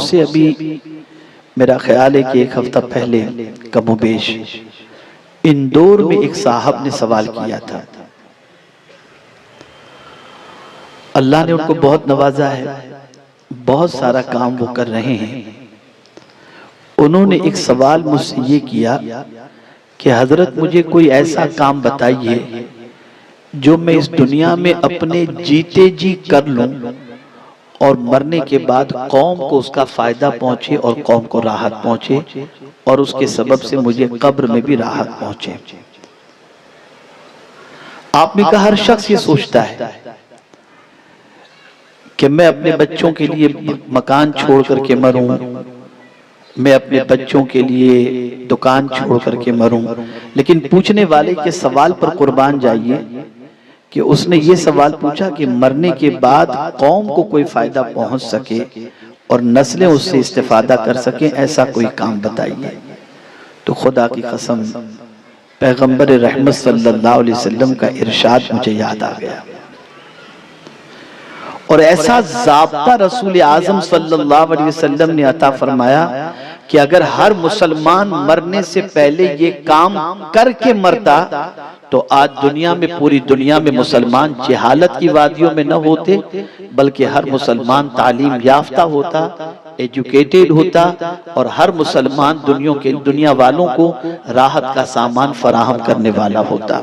مجھ سے ابھی میرا خیال ہے کہ ایک ہفتہ پہلے کم و بیش اندور میں ایک صاحب نے سوال کیا تھا. اللہ نے ان کو بہت نوازا ہے، بہت سارا کام وہ کر رہے ہیں. انہوں نے ایک سوال مجھ سے یہ کیا کہ حضرت مجھے کوئی ایسا کام بتائیے جو میں اس دنیا میں اپنے جیتے جی کر لوں اور مرنے کے بعد قوم کو اس کا فائدہ پہنچے اور قوم کو راحت پہنچے اور اس کے سبب سے مجھے قبر میں بھی راحت پہنچے. آپ نے کہا ہر شخص یہ سوچتا ہے کہ میں اپنے بچوں کے لیے مکان چھوڑ کر کے مروں، میں اپنے بچوں کے لیے دکان چھوڑ کر کے مروں. لیکن پوچھنے والے کے سوال پر قربان جائیے کہ اس نے یہ سوال پوچھا کہ مرنے کے بعد قوم کو کوئی فائدہ پہنچ سکے اور نسلیں اس سے استفادہ کر سکیں، ایسا کوئی کام بتائیے. تو خدا کی قسم پیغمبر رحمت صلی اللہ علیہ وسلم کا ارشاد مجھے یاد آ گیا، اور ایسا ضابطہ رسول اعظم صلی اللہ علیہ وسلم نے عطا فرمایا کہ اگر ہر مسلمان مرنے سے پہلے یہ کام کر کے مرتا تو آج دنیا میں، پوری دنیا میں مسلمان جہالت کی وادیوں میں نہ ہوتے، بلکہ ہر مسلمان تعلیم یافتہ ہوتا، ایجوکیٹڈ ہوتا، اور ہر مسلمان دنیا والوں کو راحت کا سامان فراہم کرنے والا ہوتا.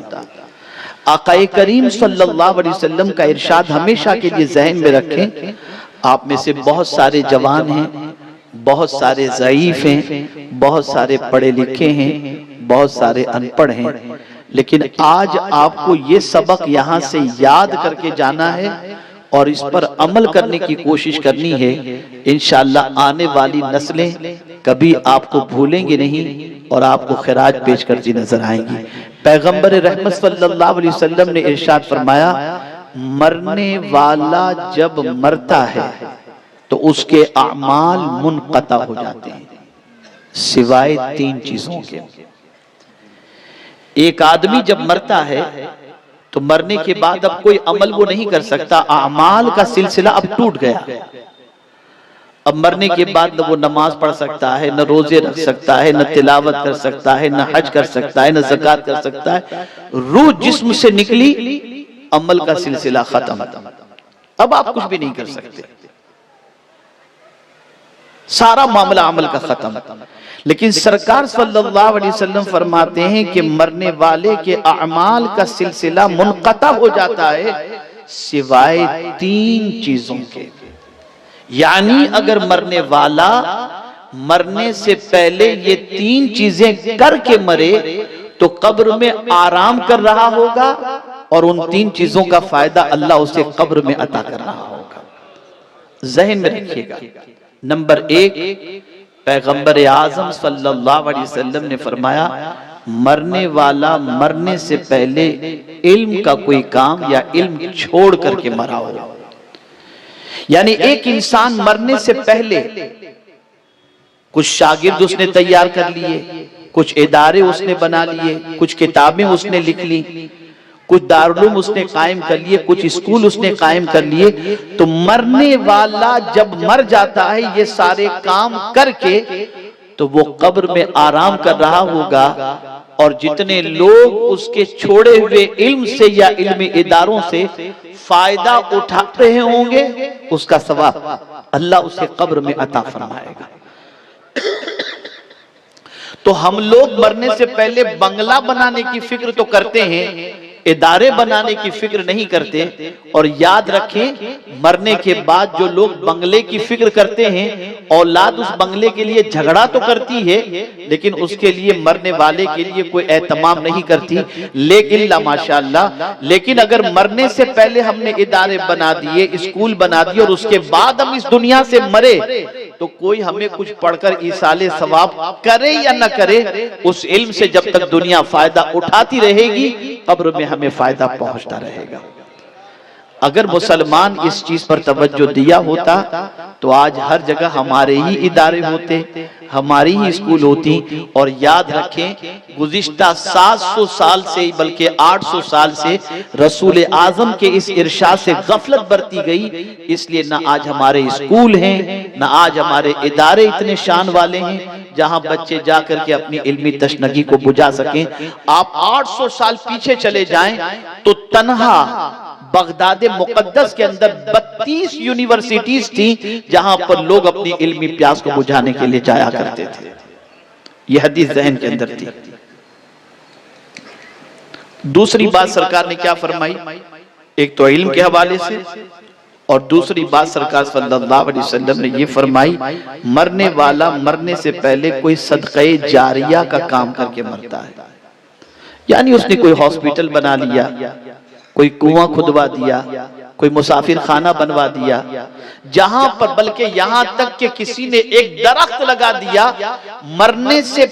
آقا کریم صلی اللہ علیہ وسلم کا ارشاد ہمیشہ کے لیے ذہن میں رکھیں. آپ میں سے بہت سارے جوان ہیں، بہت سارے ضعیف ہیں، بہت سارے پڑھے لکھے ہیں، بہت سارے ان پڑھ ہیں، لیکن آج آپ کو یہ سبق یہاں سے یاد کر کے جانا ہے اور اس پر عمل کرنے کی کوشش کرنی ہے. انشاءاللہ آنے والی نسلیں کبھی آپ کو بھولیں گے نہیں اور آپ کو خراج پیش کرتی نظر آئیں گی. پیغمبر رحمت صلی اللہ علیہ وسلم نے ارشاد فرمایا مرنے والا جب مرتا ہے تو اس کے اعمال منقطع ہو جاتے ہیں سوائے 3 چیزوں کے. ایک آدمی جب مرتا ہے تو مرنے کے بعد اب کوئی عمل وہ نہیں کر سکتا، اعمال کا سلسلہ اب ٹوٹ گیا. اب مرنے کے بعد نہ وہ نماز پڑھ سکتا ہے، نہ روزے رکھ سکتا ہے، نہ تلاوت کر سکتا ہے، نہ حج کر سکتا ہے، نہ زکوٰۃ کر سکتا ہے. روح جسم سے نکلی، عمل کا سلسلہ ختم، اب آپ کچھ بھی نہیں کر سکتے، سارا معاملہ عمل کا ختم. لیکن سرکار صلی اللہ علیہ وسلم فرماتے ہیں کہ مرنے والے کے اعمال کا سلسلہ منقطع ہو جاتا ہے سوائے 3 چیزوں کے. یعنی اگر مرنے والا مرنے سے پہلے یہ 3 چیزیں کر کے مرے تو قبر میں آرام کر رہا ہوگا اور ان 3 چیزوں کا فائدہ اللہ اسے قبر میں عطا کر رہا ہوگا. ذہن میں رکھیے گا. نمبر 1، پیغمبر اعظم صلی اللہ علیہ وسلم نے فرمایا مرنے والا مرنے سے پہلے علم کا کوئی کام یا علم چھوڑ کر کے مرا ہو. یعنی ایک انسان مرنے سے پہلے کچھ شاگرد اس نے تیار کر لیے، کچھ ادارے اس نے بنا لیے، کچھ کتابیں اس نے لکھ لی، کچھ دارالعلوم اس نے قائم کر لیے، کچھ اسکول اس نے قائم کر لیے. تو مرنے والا جب مر جاتا ہے یہ سارے کام کر کے تو وہ قبر میں آرام کر رہا ہوگا، اور جتنے لوگ اس کے چھوڑے ہوئے علم سے یا علم اداروں سے فائدہ اٹھا رہے ہوں گے اس کا ثواب اللہ اسے قبر میں عطا فرمائے گا. تو ہم لوگ مرنے سے پہلے بنگلہ بنانے کی فکر تو کرتے ہیں، ادارے بنانے کی فکر نہیں کرتے. اور یاد رکھیں مرنے کے بعد جو لوگ بنگلے کی فکر کرتے ہیں اولاد اس بنگلے کے لیے جھگڑا تو کرتی ہے لیکن اس کے لیے مرنے والے کے لیے کوئی اہتمام نہیں کرتی. لیکن لا ماشاءاللہ، لیکن اگر مرنے سے پہلے ہم نے ادارے بنا دیے، اسکول بنا دیے اور اس کے بعد ہم اس دنیا سے مرے تو کوئی ہمیں کچھ پڑھ کر ایصال ثواب کرے یا نہ کرے، اس علم سے جب تک دنیا فائدہ اٹھاتی رہے گی قبر میں ہمیں فائدہ پہنچتا رہے گا. اگر مسلمان اس چیز پر توجہ دیا ہوتا تو آج ہر جگہ ہمارے ہی ادارے ہوتے، ہماری ہی اسکول ہوتی۔ اور یاد رکھیں گزشتہ 700 سال سے بلکہ 800 سال سے رسول اعظم کے اس ارشاد سے غفلت برتی گئی، اس لیے نہ آج ہمارے اسکول ہیں، نہ آج ہمارے ادارے اتنے شان والے ہیں جہاں بچے جا کر کے اپنی علمی تشنگی کو بجھا سکیں۔ آپ 800 سال پیچھے چلے جائیں تو تنہا بغداد مقدس کے اندر 32 یونیورسٹیز تھی جہاں پر لوگ اپنی علمی پیاس کو بجھانے کے لیے جایا کرتے تھے۔ یہ حدیث ذہن کے اندر تھی۔ دوسری بات سرکار نے کیا فرمائی؟ ایک تو علم کے حوالے سے، اور دوسری بات سرکار صلی اللہ علیہ وسلم نے یہ فرمائی مرنے والا مرنے سے پہلے کوئی صدقہ جاریہ کا کام کر کے مرتا ہے، یعنی اس نے کوئی ہاسپٹل بنا لیا، کوئی کنواں کھدوا دیا، کوئی مسافر خانہ بنوا دیا، جہاں پر بلکہ یہاں تک کہ کسی نے ایک درخت لگا دیا، مرنے سے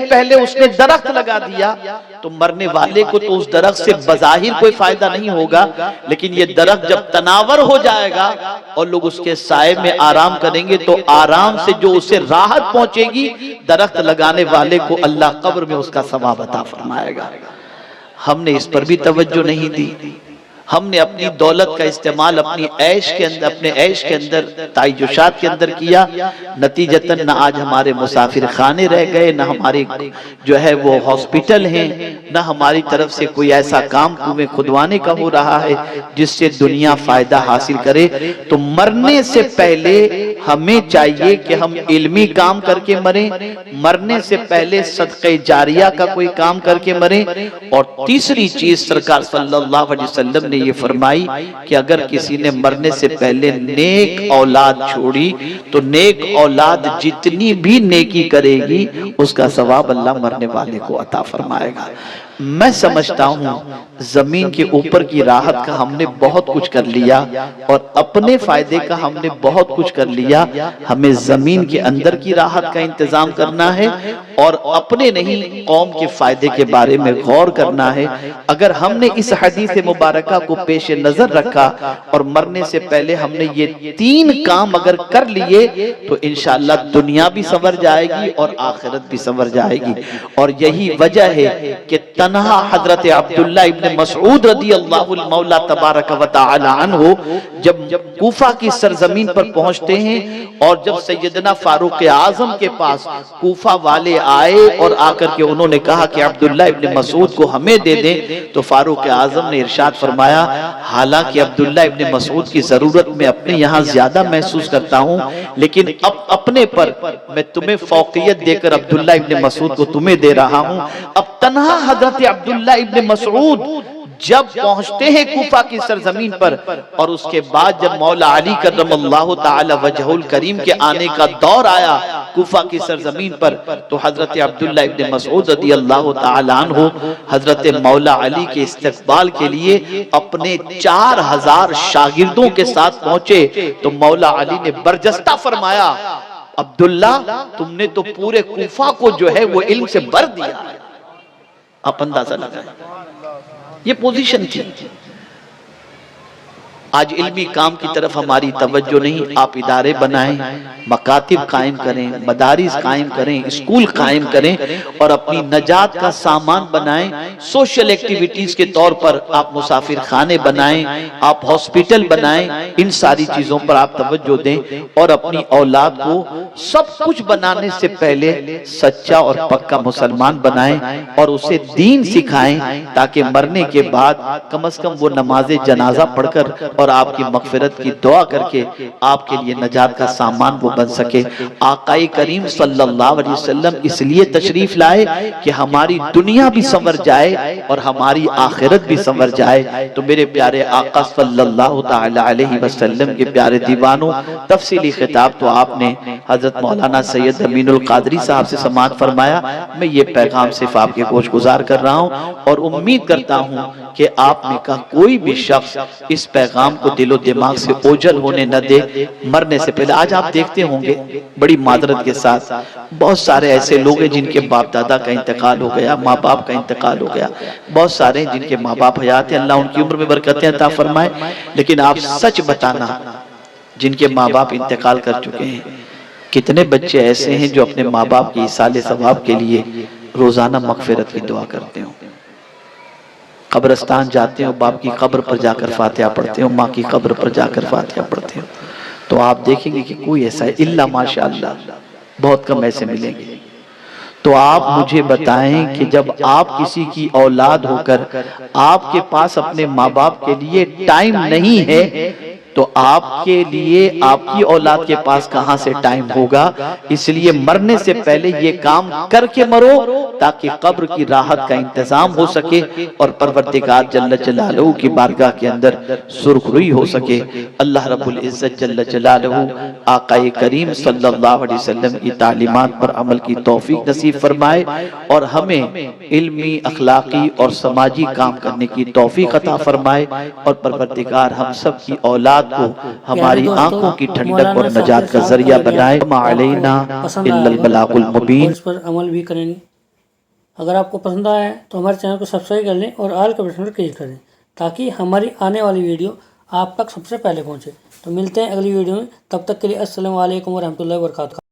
پہلے اس نے درخت لگا دیا، تو مرنے والے کو تو اس درخت سے بظاہر کوئی فائدہ نہیں ہوگا، لیکن یہ درخت جب تناور ہو جائے گا اور لوگ اس کے سائے میں آرام کریں گے تو آرام سے جو اسے راحت پہنچے گی، درخت لگانے والے کو اللہ قبر میں اس کا ثواب عطا فرمائے گا۔ ہم نے اس پر بھی توجہ نہیں دی، ہم نے اپنی دولت کا استعمال اپنے عیش کے اندر تعیشات کے اندر کیا، نتیجتاً نہ آج ہمارے مسافر خانے رہ گئے، نہ ہمارے جو ہے وہ ہاسپٹل ہیں، نہ ہماری طرف سے کوئی ایسا کام کنویں کھدوانے کا ہو رہا ہے جس سے دنیا فائدہ حاصل کرے۔ تو مرنے سے پہلے ہمیں چاہیے کہ ہم علمی کام کر کے مریں، مرنے سے پہلے صدقہ جاریہ کا کوئی کام کر کے مریں، اور تیسری چیز سرکار صلی اللہ علیہ وسلم نے یہ فرمائی کہ اگر کسی نے مرنے سے پہلے نیک اولاد چھوڑی تو نیک اولاد جتنی بھی نیکی کرے گی اس کا ثواب اللہ مرنے والے کو عطا فرمائے گا۔ میں سمجھتا ہوں زمین کے اوپر کی راحت کا ہم نے بہت کچھ کر لیا اور اپنے فائدے کا ہم نے بہت کچھ کر لیا، ہمیں زمین کے اندر کی راحت کا انتظام کرنا ہے اور اپنے نہیں قوم کے فائدے کے بارے میں غور کرنا ہے۔ اگر ہم نے اس حدیث مبارکہ کو پیش نظر رکھا اور مرنے سے پہلے ہم نے یہ 3 کام اگر کر لیے تو انشاءاللہ دنیا بھی سنور جائے گی اور آخرت بھی سنور جائے گی۔ اور یہی وجہ ہے کہ تنہا حضرت عبداللہ ابن مسعود رضی اللہ المولا تبارک و تعالی عنہ جب کوفہ کی سرزمین پر پہنچتے ہیں اور جب سیدنا فاروق اعظم کے پاس کوفہ والے آئے اور آ کر کے انہوں نے کہا کہ عبداللہ ابن مسعود کو ہمیں دے دیں، تو فاروق اعظم نے ارشاد فرمایا حالانکہ عبداللہ ابن مسعود کی ضرورت میں اپنے یہاں زیادہ محسوس کرتا ہوں، لیکن اب اپنے پر میں تمہیں فوقیت دے کر عبداللہ ابن مسعود کو تمہیں دے رہا ہوں۔ اب تنہا حضرت عبداللہ ابن مسعود جب پہنچتے ہیں کوفہ کی سرزمین پر اور اس کے بعد جب مولا علی کرم اللہ تعالی وجہ الکریم کے آنے کا دور آیا کوفہ کی سرزمین پر، تو حضرت عبداللہ ابن مسعود رضی اللہ تعالی عنہ حضرت مولا علی کے استقبال کے لیے اپنے 4000 شاگردوں کے ساتھ پہنچے، تو مولا علی نے برجستہ فرمایا عبداللہ تم نے تو پورے کوفہ کو جو ہے وہ علم سے بھر دیا۔ آپ اندازہ لگائیں، یہ پوزیشن تھی۔ آج علمی کام کی طرف ہماری توجہ نہیں، آپ ادارے بنائیں، مکاتب قائم کریں، مدارس قائم کریں، اسکول قائم کریں اور اپنی نجات کا سامان بنائیں، سوشل ایکٹیویٹیز کے طور پر آپ مسافر خانے بنائیں، آپ ہاسپٹل بنائیں، ان ساری چیزوں پر آپ توجہ دیں اور اپنی اولاد کو سب کچھ بنانے سے پہلے سچا اور پکا مسلمان بنائیں اور اسے دین سکھائیں تاکہ مرنے کے بعد کم از کم وہ نماز جنازہ پڑھ کر اور آپ کی مغفرت کی دعا کر کے آپ کے لیے نجات کا سامان وہ بن سکے۔ آقا کریم صلی اللہ علیہ وسلم اس لیے تشریف لائے کہ ہماری دنیا بھی سنور جائے اور ہماری آخرت بھی سنور جائے۔ تو میرے پیارے آقا صلی اللہ تعالی علیہ وسلم کے پیارے دیوانوں، تفصیلی خطاب تو آپ نے حضرت مولانا سید امین القادری صاحب سے سماعت فرمایا، میں یہ پیغام صرف آپ کے گوش گزار کر رہا ہوں اور امید کرتا ہوں کہ آپ میں کا کوئی بھی شخص اس پیغام کو دل و دماغ سے اوجھل ہونے نہ دے مرنے سے پہلے۔ آج آپ دیکھتے ہوں گے بڑی معذرت کے ساتھ بہت سارے ایسے لوگ ہیں جن کے باپ دادا کا انتقال ہو گیا، ماں باپ کا انتقال ہو گیا، بہت سارے ہیں جن کے ماں باپ حیات ہیں، اللہ ان کی عمر میں برکتیں عطا فرمائے، لیکن آپ سچ بتانا جن کے ماں باپ انتقال کر چکے ہیں، کتنے بچے ایسے ہیں جو اپنے ماں باپ کی ایصال ثواب کے لیے روزانہ مغفرت کی دعا کرتے ہوں، قبرستان جاتے ہیں اور باپ کی قبر پر جا کر فاتحہ پڑھتے ہیں، ماں کی قبر پر جا کر فاتحہ پڑھتے ہیں، تو آپ دیکھیں گے کہ کوئی ایسا ہے الا ماشاءاللہ بہت کم ایسے ملیں گے۔ تو آپ مجھے بتائیں کہ جب آپ کسی کی اولاد ہو کر آپ کے پاس اپنے ماں باپ کے لیے ٹائم نہیں ہے تو آپ کے لیے آپ کی اولاد کے پاس کہاں سے ٹائم ہوگا؟ اس لیے مرنے سے پہلے یہ کام کر کے مرو تاکہ قبر کی راحت کا انتظام ہو سکے اور پروردگار جل جلالہ کی بارگاہ کے اندر سرخروئی ہو سکے۔ اللہ رب العزت جل جلالہ آقا کریم صلی اللہ علیہ وسلم کی تعلیمات پر عمل کی توفیق نصیب فرمائے اور ہمیں علمی، اخلاقی اور سماجی کام کرنے کی توفیق عطا فرمائے اور پروردگار ہم سب کی اولاد کو ہماری آنکھوں کی ٹھنڈک اور نجات کا ذریعہ بنائے۔ ما علینا الا البلاغ المبین۔ اور اس پر عمل بھی کریں گے۔ اگر آپ کو پسند آیا ہے تو ہمارے چینل کو سبسکرائب کر لیں اور آل کے بٹن پر کلک کریں تاکہ ہماری آنے والی ویڈیو آپ تک سب سے پہلے پہنچے۔ تو ملتے ہیں اگلی ویڈیو میں، تب تک کے لیے السلام علیکم ورحمۃ اللہ وبرکاتہ۔